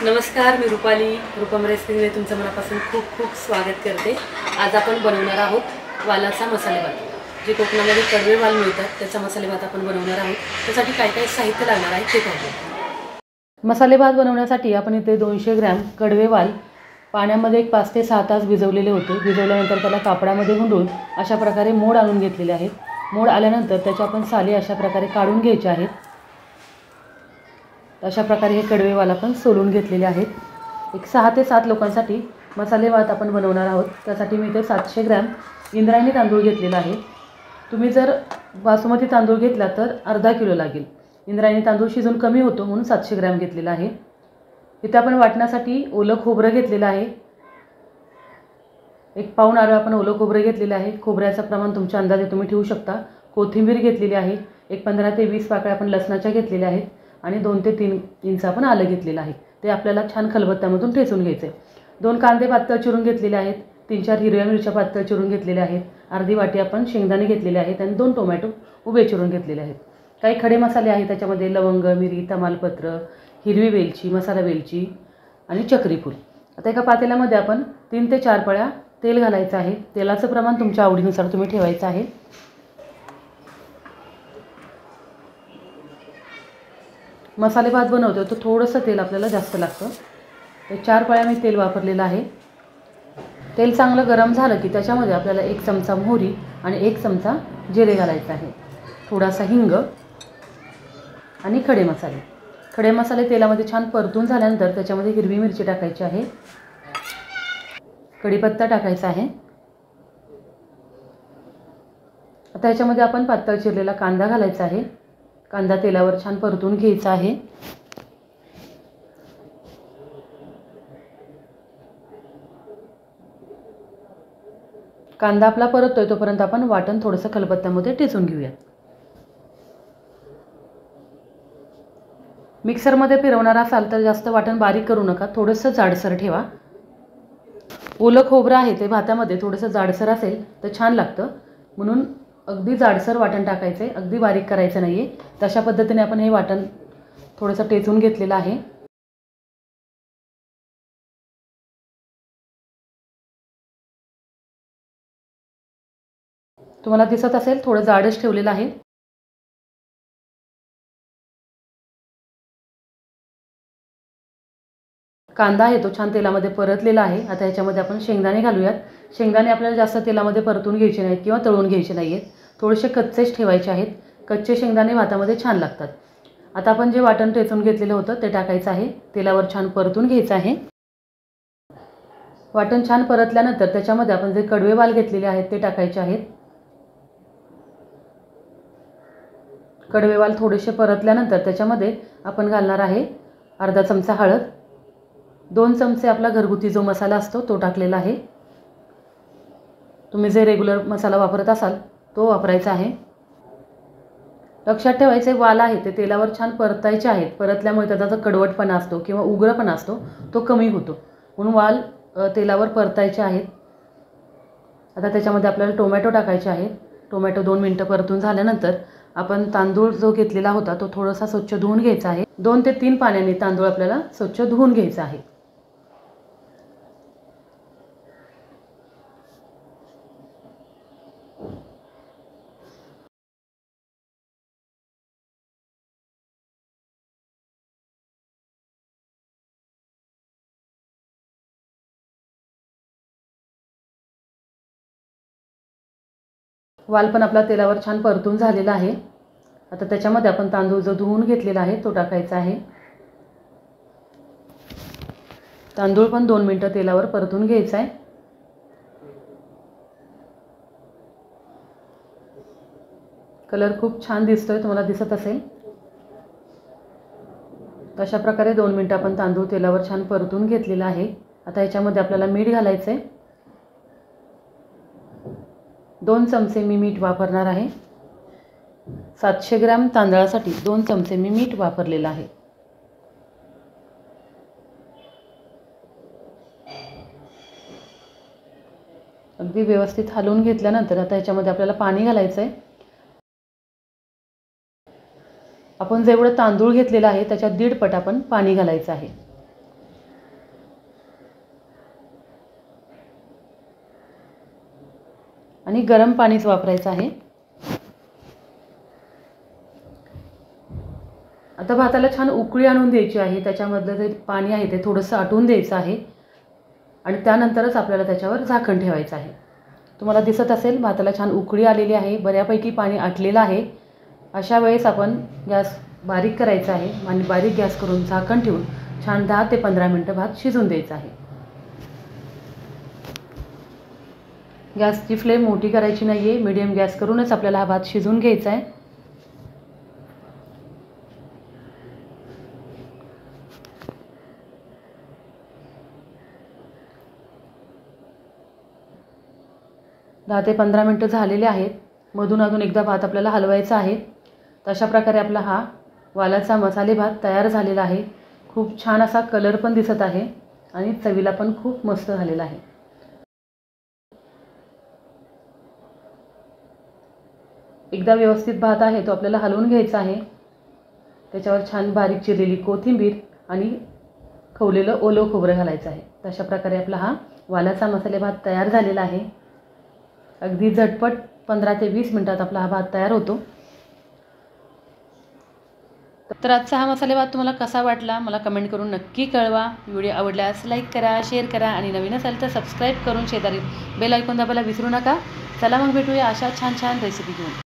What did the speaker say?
नमस्कार, मी रुपाली रूपम रेसिपीमध्ये तुमचं मनापासून खूप खूप स्वागत करते। आज आपण बनवणार आहोत वालाचा मसाले भात। जे कोकणामध्ये कडवे वाल मिळतात त्याचा मसाले भात आपण बनवणार आहोत। त्यासाठी काय काय साहित्य लागणार आहे ते पाहूया। मसाले भात बनवण्यासाठी आपण इथे 200 ग्रॅम कडवे वाल पाण्यामध्ये 5 ते 6 तास भिजवलेले होते। भिजवल्यानंतर त्याला कापडामध्ये गुंडून अशा प्रकारे मोड आणून घेतलेले आहेत। मोड आल्यानंतर त्याच्या आपण साली अशा प्रकारे काढून घ्यायचे आहेत। अशा प्रकारे हे कडवे वाल आपण सोलून घेतलेले आहेत। एक 6 ते 7 लोकांसाठी मसाले भात आपण बनवणार आहोत। त्यासाठी मी इथे 700 ग्रॅम इंद्रायणी तांदूळ घेतलेला आहे। तुम्ही जर बासमती तांदूळ घेतला तर अर्धा किलो लागेल। इंद्रायणी तांदूळ शिजून कमी होतो म्हणून 700 ग्रॅम घेतलेला आहे। इथे आपण वाटण्यासाठी ओलं खोबरं घेतलेलं आहे। एक पाऊण आरं आपण ओलं खोबरं घेतलेलं आहे। खोबऱ्याचं प्रमाण तुमच्या अंदाजे तुम्ही ठेवू शकता। कोथिंबीर घेतलेली आहे। एक 15 ते 20 पाकळ्या आपण लसणाच्या घेतलेल्या आहेत आणि 2 ते 3 इंच आपण आलं घेतलेलं आहे। ते आपल्याला छान खलबत्त्यामधून ठेचून घ्यायचे। 2 कांदे पातळ चिरून घेतलेले आहेत। 3-4 हिरव्या मिरच्या पातळ चिरून घेतलेल्या आहेत। अर्धी वाटी आपण शेंगदाणे घेतलेले आहेत आणि 2 टोमॅटो उभे चिरून घेतलेले आहेत। काही खडे मसाले आहेत त्याच्यामध्ये लवंग, मिरी, तमालपत्र, हिरवी वेलची, मसाला वेलची आणि चक्रीफूल। आता एका पातेल्यामध्ये आपण 3 ते 4 पळ्या तेल घालायचं आहे। तेलाचं प्रमाण तुमच्या आवडीनुसार तुम्ही ठेवायचं आहे। मसाले भात बनवतो तो थोडंसं तेल आपल्याला जास्त लागतं। तर 4 पळ्या मी तेल वापरलेलं आहे। तेल चांगलं गरम झालं की त्याच्यामध्ये आपल्याला 1 चमचा मोहरी आणि 1 चमचा जिरे घालायचं आहे। थोडासा हिंग आणि खडे मसाले। खडे मसाले तेलामध्ये छान परतून झाल्यानंतर त्याच्यामध्ये हिरवी मिरची टाकायची आहे। कढीपत्ता टाकायचा आहे। आता याच्यामध्ये आपण पातळ चिरलेला कांदा घालायचा आहे। कांदा तेलावर छान परतून घ्यायचा आहे। कांदा आपला परततोय तोपर्यंत आपण वाटण थोडंसं खलबत्त्यामध्ये ठेचून घेऊया। मिक्सरमध्ये फिरवणार असाल तर जास्त वाटण बारीक करू नका, थोडंसं जाडसर ठेवा। ओलं खोबरं आहे ते भातामध्ये थोडंसं जाडसर असेल तर छान लागतं, म्हणून अगदी जाडसर वाटण टाकायचं आहे, अगदी बारीक करायचं नाही आहे। तशा पद्धतीने आपण हे वाटण थोडंसं टेचून घेतलेलं आहे। तुम्हाला दिसत असेल थोडं जाडच ठेवलेलं आहे। कांदा आहे तो छान तेलामध्ये परतलेला आहे। आता याच्यामध्ये आपण शेंगदाणे घालूयात। शेंगदाणे आपल्याला जास्त तेलामध्ये परतून घ्यायचे नाहीत किंवा तळून घ्यायचे नाहीत, थोडेसे कच्चेच ठेवायचे आहेत। कच्चे शेंगदाणे भातामध्ये छान लागतात। आता आपण जे वाटण टेचून घेतलेलं होतं ते टाकायचं आहे। तेलावर छान परतून घ्यायचं आहे। वाटण छान परतल्यानंतर त्याच्यामध्ये आपण जे कडवे वाल घेतलेले आहेत ते टाकायचे आहेत। कडवे वाल थोडेसे परतल्यानंतर त्याच्यामध्ये आपण घालणार आहे अर्धा चमचा हळद, 2 चमचे आपला घरगुती जो मसाला असतो तो टाकलेला आहे। तुम्ही जे रेग्युलर मसाला वापरत असाल तो वापरायचा आहे। लक्षात ठेवायचे वाल आहे ते तेलावर छान परतायचे आहेत। परतल्यामुळे त्याचा जो कडवटपणा असतो किंवा उग्रपणा असतो तो कमी होतो, म्हणून वाल तेलावर परतायचे आहेत। आता त्याच्यामध्ये आपल्याला टोमॅटो टाकायचे आहे। टोमॅटो 2 मिनिटं परतून झाल्यानंतर आपण तांदूळ जो घेतलेला होता तो थोडासा स्वच्छ धुवून घ्यायचा आहे। 2 ते 3 पाण्याने तांदूळ आपल्याला स्वच्छ धुवून घ्यायचा आहे। वाल पण आपला तेलावर छान परतून झालेला आहे। आता त्याच्यामध्ये आपण तांदूळ जो धुवून घेतलेला आहे तो टाकायचा आहे। तांदूळ पण 2 मिनिटं तेलावर परतून घ्यायचा आहे। कलर खूप छान दिसतोय, तुम्हाला दिसत असेल। अशा प्रकारे 2 मिनिटं आपण तांदूळ तेलावर छान परतून घेतलेला आहे। आता याच्यामध्ये आपल्याला मीठ घालायचं आहे। 2 चमचे मी मीठ वापरणार आहे। 700 ग्रॅम तांदळासाठी 2 चमचे मी मीठ वापरलेलं आहे। अगदी व्यवस्थित हलवून घेतल्यानंतर आता याच्यामध्ये आपल्याला पाणी घालायचं आहे। आपण जेवढं तांदूळ घेतलेलं आहे त्याच्या 1.5 पट आपण पाणी घालायचं आहे। आणि गरम पाणीच वापरायचं आहे. आता भाताला छान उकळी आणून द्यायची आहे. त्याच्यामधलं जे पाणी आहे ते थोडंसं आटवून द्यायचं आहे आणि त्यानंतरच आपल्याला त्याच्यावर झाकण ठेवायचं आहे. तुम्हाला दिसत असेल भाताला छान उकळी आलेली आहे, बऱ्यापैकी पाणी आटलेलं आहे. अशा वेळेस आपण गॅस बारीक करायचा आहे आणि बारीक गॅस करून झाकण ठेवून छान 10 ते 15 मिनटं भात शिजून द्यायचा आहे. गॅसची फ्लेम मोठी करायची नाही आहे, मीडियम गॅस करूनच आपल्याला हा भात शिजवून घ्यायचा आहे. दहा ते 15 मिनटं झालेले आहेत. मधून अजून एकदा भात आपल्याला हलवायचा आहे. तर अशा प्रकारे आपला हा वालाचा मसाले भात तयार झालेला आहे. खूप छान असा कलर पण दिसत आहे आणि चवीला पण खूप मस्त झालेला आहे. एकदा व्यवस्थित भात आहे तो आपल्याला हलवून घ्यायचा आहे. त्याच्यावर छान बारीक चिरलेली कोथिंबीर आणि खवलेलं ओलं खोबरं घालायचं आहे. अशा प्रकारे आपला हा वालाचा मसाले भात तयार झालेला आहे. अगदी झटपट 15 ते 20 मिनिटात आपला हा भात तयार होतो. तर आजचा हा मसाले भात तुम्हाला कसा वाटला मला कमेंट करून नक्की कळवा. व्हिडिओ आवडल्यास लाईक करा, शेअर करा आणि नवीन असाल तर सबस्क्राईब करून शेजारी बेल आयकॉन दाबायला विसरू नका. चला मग भेटूया अशा छान छान रेसिपी घेऊन.